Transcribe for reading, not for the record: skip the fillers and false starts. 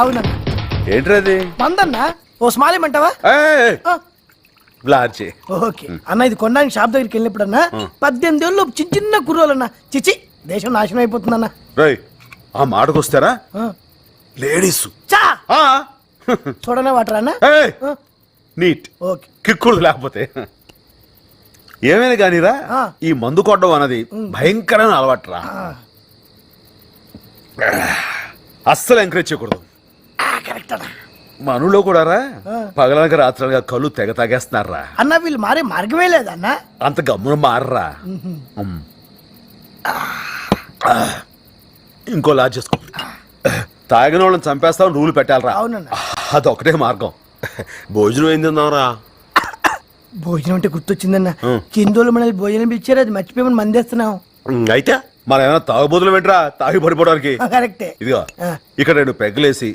అవునన్నా. ఏంట్రది? మందన్నా ఓ small ఏమంటావా? బ్లార్చి. Okay అన్న, ఇది కొనడానికి షాప్ దగ్గరికి వెళ్ళినప్పుడు అన్న 18 ఏళ్ళు చిన్న చిన్న కుర్రోలన్నా, చిచి దేశం నాశనం అయిపోతుందన్న. రేయ్, ఆ మాటకొస్తారా లేడీస్ చా చూడనే వాటర్ అన్న. నీట్ ఓకే కిక్కుడు లేకపోతే ఏమైనా కానీరా, ఈ మందు కొట్టడం అన్నది భయంకరమైన అలవాటురా. అస్సలు ఎంకరేజ్ చేయకూడదు. కరెక్ట్ అన్న. మనలో కూడా రా పగలనక రాత్రనగా కళ్ళు తెగ తాగేస్తున్నారా. అన్న వీళ్ళు మారే మార్గమే లేదన్న. అంత గమ్మున మారరా. ఇంకో లాజ్ చేసుకో. తాగిన వాళ్ళని చంపేస్తామని రూలు పెట్టాలరా. అవునన్న. అదొకటే మార్గం. భోజనం ఏం తిన్నావురా? భోజనం అంటే గుర్తొచ్చిందన్న. కిందోళ్ళు మనల్ని భోజనం పిలిచారు, అది మర్చిపోయి మందేస్తున్నాం. అయితే మనం ఏమైనా తాగుబోతులు పెట్టరా తాగి పడిపోవడానికి. కరెక్టే. ఇదిగో ఇక్కడ 2 పెగ్గలేసి